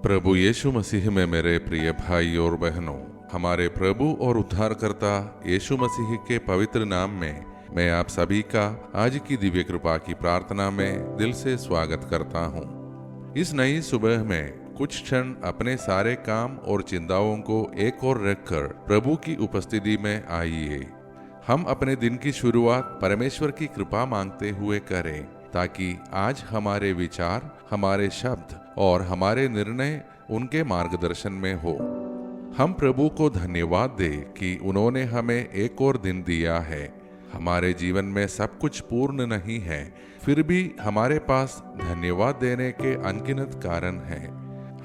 प्रभु यीशु मसीह में मेरे प्रिय भाई और बहनों, हमारे प्रभु और उद्धारकर्ता यीशु मसीह के पवित्र नाम में मैं आप सभी का आज की दिव्य कृपा की प्रार्थना में दिल से स्वागत करता हूँ। इस नई सुबह में कुछ क्षण अपने सारे काम और चिंताओं को एक ओर रखकर प्रभु की उपस्थिति में आइए। हम अपने दिन की शुरुआत परमेश्वर की कृपा मांगते हुए करें, ताकि आज हमारे विचार, हमारे शब्द और हमारे निर्णय उनके मार्गदर्शन में हो। हम प्रभु को धन्यवाद दें कि उन्होंने हमें एक और दिन दिया है। हमारे जीवन में सब कुछ पूर्ण नहीं है, फिर भी हमारे पास धन्यवाद देने के अनगिनत कारण हैं।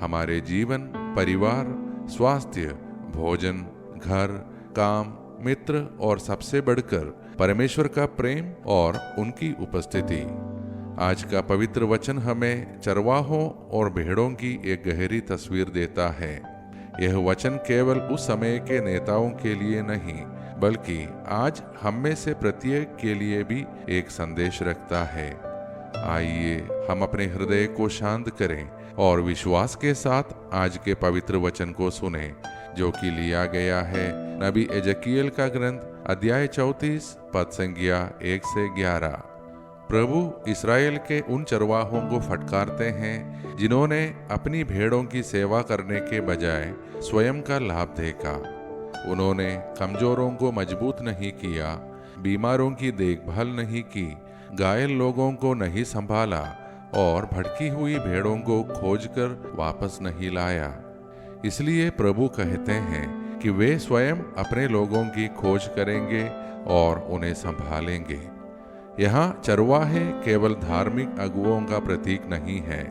हमारे जीवन, परिवार, स्वास्थ्य, भोजन, घर, काम, मित्र और सबसे बढ़कर परमेश्वर का प्रेम और उनकी उपस्थिति। आज का पवित्र वचन हमें चरवाहों और भेड़ों की एक गहरी तस्वीर देता है। यह वचन केवल उस समय के नेताओं के लिए नहीं, बल्कि आज हम में से प्रत्येक के लिए भी एक संदेश रखता है। आइए हम अपने हृदय को शांत करें और विश्वास के साथ आज के पवित्र वचन को सुने, जो कि लिया गया है नबी एजकियल का ग्रंथ अध्याय 34 पद संज्ञा 1 से 11। प्रभु इस्राएल के उन चरवाहों को फटकारते हैं जिन्होंने अपनी भेड़ों की सेवा करने के बजाय स्वयं का लाभ देखा। उन्होंने कमजोरों को मजबूत नहीं किया, बीमारों की देखभाल नहीं की, घायल लोगों को नहीं संभाला और भटकी हुई भेड़ों को खोजकर वापस नहीं लाया। इसलिए प्रभु कहते हैं कि वे स्वयं अपने लोगों की खोज करेंगे और उन्हें संभालेंगे। यहाँ चरवाहे केवल धार्मिक अगुओं का प्रतीक नहीं है।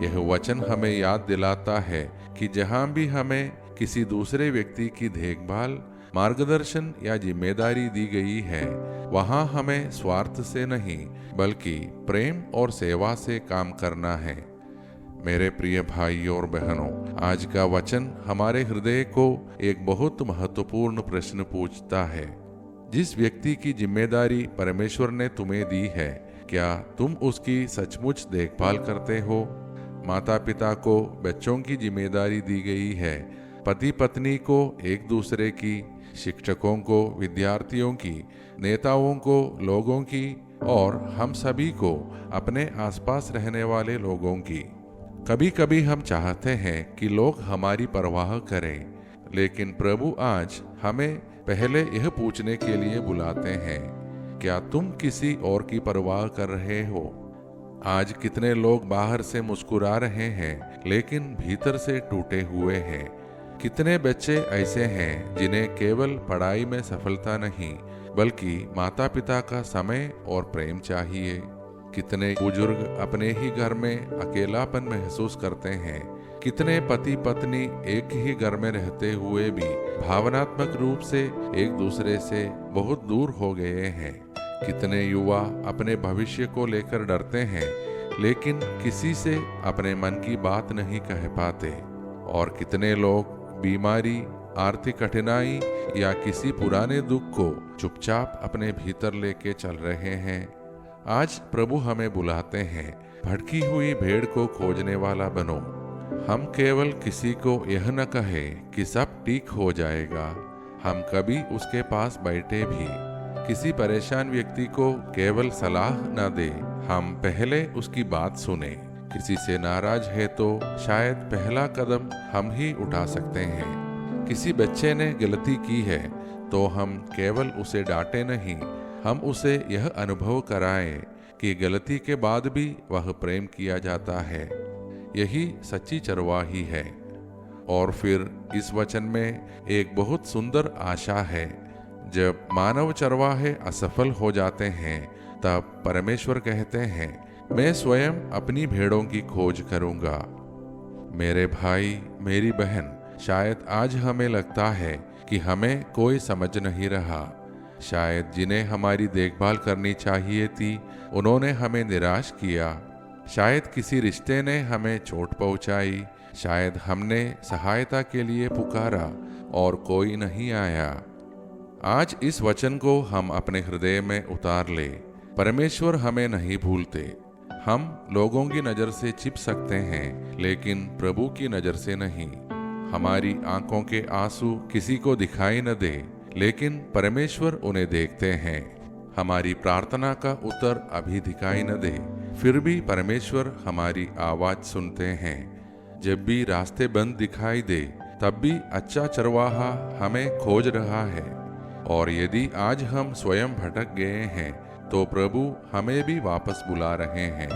यह वचन हमें याद दिलाता है कि जहाँ भी हमें किसी दूसरे व्यक्ति की देखभाल, मार्गदर्शन या जिम्मेदारी दी गई है, वहाँ हमें स्वार्थ से नहीं बल्कि प्रेम और सेवा से काम करना है। मेरे प्रिय भाई और बहनों, आज का वचन हमारे हृदय को एक बहुत महत्वपूर्ण प्रश्न पूछता है। जिस व्यक्ति की जिम्मेदारी परमेश्वर ने तुम्हें दी है, क्या तुम उसकी सचमुच देखभाल करते हो? माता पिता को बच्चों की जिम्मेदारी दी गई है, पति पत्नी को एक दूसरे की, शिक्षकों को विद्यार्थियों की, नेताओं को लोगों की और हम सभी को अपने आसपास रहने वाले लोगों की। कभी कभी हम चाहते हैं कि लोग हमारी परवाह करें, लेकिन प्रभु आज हमें पहले यह पूछने के लिए बुलाते हैं, क्या तुम किसी और की परवाह कर रहे हो? आज कितने लोग बाहर से मुस्कुरा रहे हैं, लेकिन भीतर से टूटे हुए हैं। कितने बच्चे ऐसे हैं जिन्हें केवल पढ़ाई में सफलता नहीं, बल्कि माता पिता का समय और प्रेम चाहिए। कितने बुजुर्ग अपने ही घर में अकेलापन महसूस करते हैं। कितने पति पत्नी एक ही घर में रहते हुए भी भावनात्मक रूप से एक दूसरे से बहुत दूर हो गए हैं। कितने युवा अपने भविष्य को लेकर डरते हैं, लेकिन किसी से अपने मन की बात नहीं कह पाते। और कितने लोग बीमारी, आर्थिक कठिनाई या किसी पुराने दुख को चुपचाप अपने भीतर लेके चल रहे हैं। आज प्रभु हमें बुलाते हैं, भटकी हुई भेड़ को खोजने वाला बनो। हम केवल किसी को यह न कहें कि सब ठीक हो जाएगा। हम कभी उसके पास बैठे भी किसी परेशान व्यक्ति को केवल सलाह न दे, हम पहले उसकी बात सुने। किसी से नाराज है तो शायद पहला कदम हम ही उठा सकते हैं। किसी बच्चे ने गलती की है तो हम केवल उसे डांटे नहीं, हम उसे यह अनुभव कराएं कि गलती के बाद भी वह प्रेम किया जाता है। यही सच्ची चरवाही है। और फिर इस वचन में एक बहुत सुंदर आशा है। जब मानव चरवाहे असफल हो जाते हैं, तब परमेश्वर कहते हैं, मैं स्वयं अपनी भेड़ों की खोज करूंगा। मेरे भाई, मेरी बहन, शायद आज हमें लगता है कि हमें कोई समझ नहीं रहा। शायद जिन्हें हमारी देखभाल करनी चाहिए थी, उन्होंने हमें निराश किया। शायद किसी रिश्ते ने हमें चोट पहुंचाई। शायद हमने सहायता के लिए पुकारा और कोई नहीं आया। आज इस वचन को हम अपने हृदय में उतार ले। परमेश्वर हमें नहीं भूलते। हम लोगों की नज़र से छिप सकते हैं, लेकिन प्रभु की नज़र से नहीं। हमारी आंखों के आंसू किसी को दिखाई न दे, लेकिन परमेश्वर उन्हें देखते हैं। हमारी प्रार्थना का उत्तर अभी दिखाई न दे, फिर भी परमेश्वर हमारी आवाज सुनते हैं। जब भी रास्ते बंद दिखाई दे, तब भी अच्छा चरवाहा हमें खोज रहा है। और यदि आज हम स्वयं भटक गए हैं, तो प्रभु हमें भी वापस बुला रहे हैं।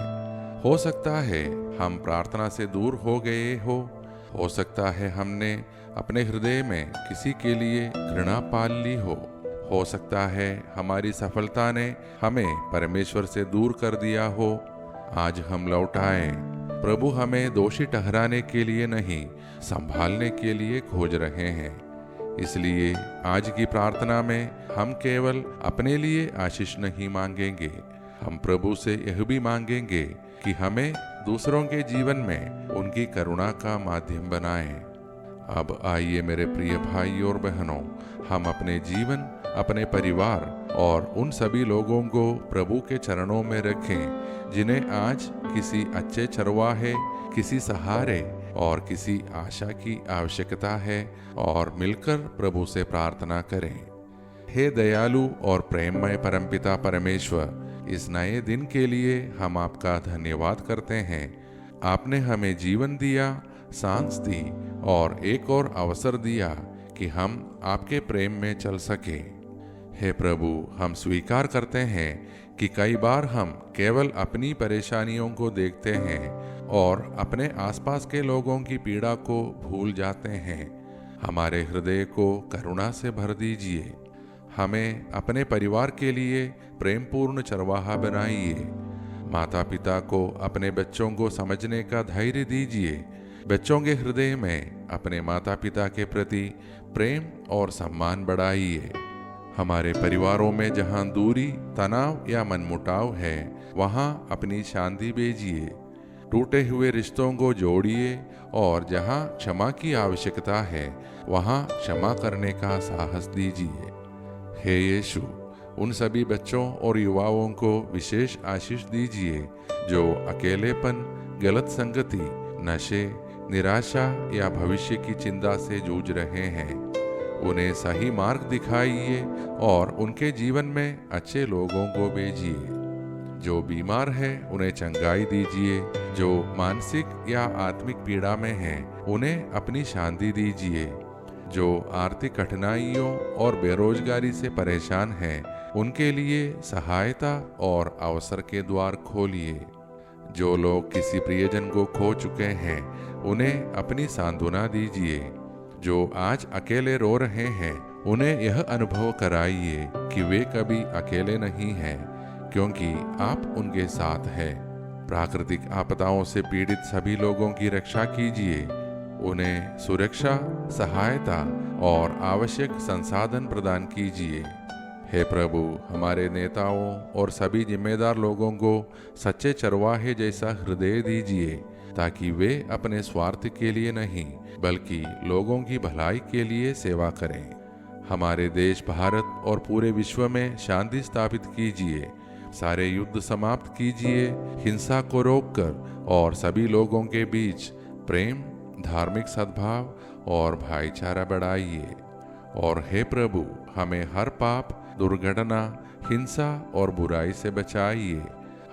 हो सकता है हम प्रार्थना से दूर हो गए हो सकता है हमने अपने हृदय में किसी के लिए घृणा पाल ली हो सकता है हमारी सफलता ने हमें परमेश्वर से दूर कर दिया हो। आज हम लौट आए। प्रभु हमें दोषी ठहराने के लिए नहीं, संभालने के लिए खोज रहे हैं। इसलिए आज की प्रार्थना में हम केवल अपने लिए आशीष नहीं मांगेंगे, हम प्रभु से यह भी मांगेंगे कि हमें दूसरों के जीवन में उनकी करुणा का माध्यम बनाएं। अब आइए मेरे प्रिय भाई और बहनों, हम अपने जीवन, अपने परिवार और उन सभी लोगों को प्रभु के चरणों में रखें जिन्हें आज किसी अच्छे चरवाहे, किसी सहारे और किसी आशा की आवश्यकता है, और मिलकर प्रभु से प्रार्थना करें। हे दयालु और प्रेममय परमपिता परमेश्वर, इस नए दिन के लिए हम आपका धन्यवाद करते हैं। आपने हमें जीवन दिया, सांस दी और एक और अवसर दिया कि हम आपके प्रेम में चल सके। हे प्रभु, हम स्वीकार करते हैं कि कई बार हम केवल अपनी परेशानियों को देखते हैं और अपने आसपास के लोगों की पीड़ा को भूल जाते हैं। हमारे हृदय को करुणा से भर दीजिए। हमें अपने परिवार के लिए प्रेमपूर्ण चरवाहा बनाइए। माता पिता को अपने बच्चों को समझने का धैर्य दीजिए। बच्चों के हृदय में अपने माता पिता के प्रति प्रेम और सम्मान बढ़ाइए। हमारे परिवारों में जहाँ दूरी, तनाव या मनमुटाव है, वहाँ अपनी शांति भेजिए। टूटे हुए रिश्तों को जोड़िए और जहाँ क्षमा की आवश्यकता है, वहाँ क्षमा करने का साहस दीजिए। हे यीशु, उन सभी बच्चों और युवाओं को विशेष आशीष दीजिए जो अकेलेपन, गलत संगति, नशे, निराशा या भविष्य की चिंता से जूझ रहे हैं। उन्हें सही मार्ग दिखाइए और उनके जीवन में अच्छे लोगों को भेजिए। जो बीमार है उन्हें चंगाई दीजिए। जो मानसिक या आत्मिक पीड़ा में हैं, उन्हें अपनी शांति दीजिए। जो आर्थिक कठिनाइयों और बेरोजगारी से परेशान हैं, उनके लिए सहायता और अवसर के द्वार खोलिए। जो लोग किसी प्रियजन को खो चुके हैं, उन्हें अपनी सांत्वना दीजिए। जो आज अकेले रो रहे हैं, उन्हें यह अनुभव कराइए कि वे कभी अकेले नहीं हैं, क्योंकि आप उनके साथ हैं। प्राकृतिक आपदाओं से पीड़ित सभी लोगों की रक्षा कीजिए। उन्हें सुरक्षा, सहायता और आवश्यक संसाधन प्रदान कीजिए। हे प्रभु, हमारे नेताओं और सभी जिम्मेदार लोगों को सच्चे चरवाहे जैसा हृदय दीजिए, ताकि वे अपने स्वार्थ के लिए नहीं, बल्कि लोगों की भलाई के लिए सेवा करें। हमारे देश भारत और पूरे विश्व में शांति स्थापित कीजिए। सारे युद्ध समाप्त कीजिए, हिंसा को रोककर, और सभी लोगों के बीच प्रेम, धार्मिक सद्भाव और भाईचारा बढ़ाइए। और हे प्रभु, हमें हर पाप, दुर्घटना, हिंसा और बुराई से बचाइए।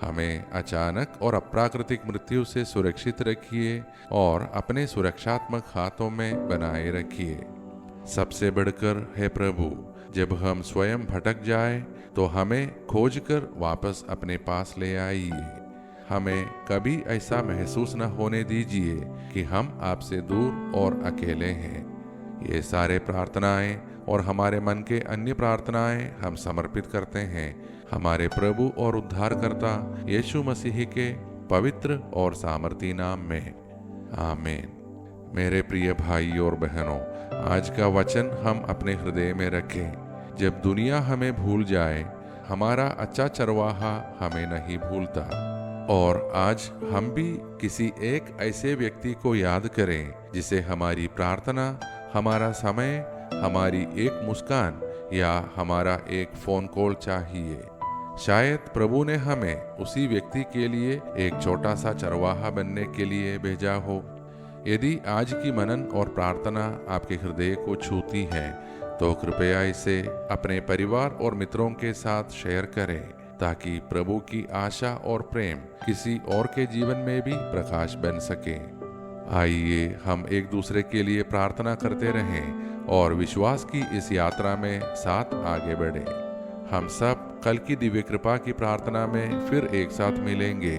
हमें अचानक और अप्राकृतिक मृत्यु से सुरक्षित रखिए और अपने सुरक्षात्मक हाथों में बनाए रखिए। सबसे बढ़कर हे प्रभु, जब हम स्वयं भटक जाए तो हमें खोजकर वापस अपने पास ले आइए। हमें कभी ऐसा महसूस न होने दीजिए कि हम आपसे दूर और अकेले हैं। ये सारे प्रार्थनाएं और हमारे मन के अन्य प्रार्थनाएं हम समर्पित करते हैं हमारे प्रभु और उद्धारकर्ता यीशु मसीह के पवित्र और सामर्थी नाम में, आमीन। मेरे प्रिय भाई और बहनों, आज का वचन हम अपने हृदय में रखें। जब दुनिया हमें भूल जाए, हमारा अच्छा चरवाहा हमें नहीं भूलता। और आज हम भी किसी एक ऐसे व्यक्ति को याद करें जिसे हमारी प्रार्थना, हमारा समय, हमारी एक मुस्कान या हमारा एक फोन कॉल चाहिए। शायद प्रभु ने हमें उसी व्यक्ति के लिए एक छोटा सा चरवाहा बनने के लिए भेजा हो। यदि आज की मनन और प्रार्थना आपके हृदय को छूती है तो कृपया इसे अपने परिवार और मित्रों के साथ शेयर करें, ताकि प्रभु की आशा और प्रेम किसी और के जीवन में भी प्रकाश बन सके। आइए हम एक दूसरे के लिए प्रार्थना करते रहें और विश्वास की इस यात्रा में साथ आगे बढ़ें। हम सब कल की दिव्य कृपा की प्रार्थना में फिर एक साथ मिलेंगे।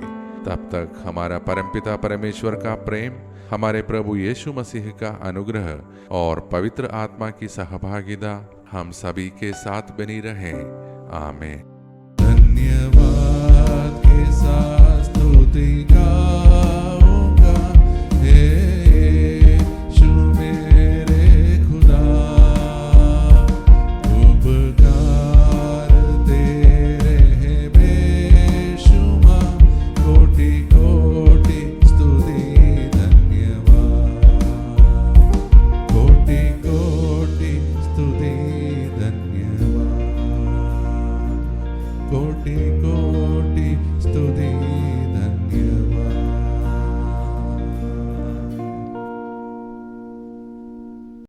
तब तक हमारा परमपिता परमेश्वर का प्रेम, हमारे प्रभु यीशु मसीह का अनुग्रह और पवित्र आत्मा की सहभागिता हम सभी के साथ बनी रहे। आमीन। धन्यवाद के साथ स्तुति का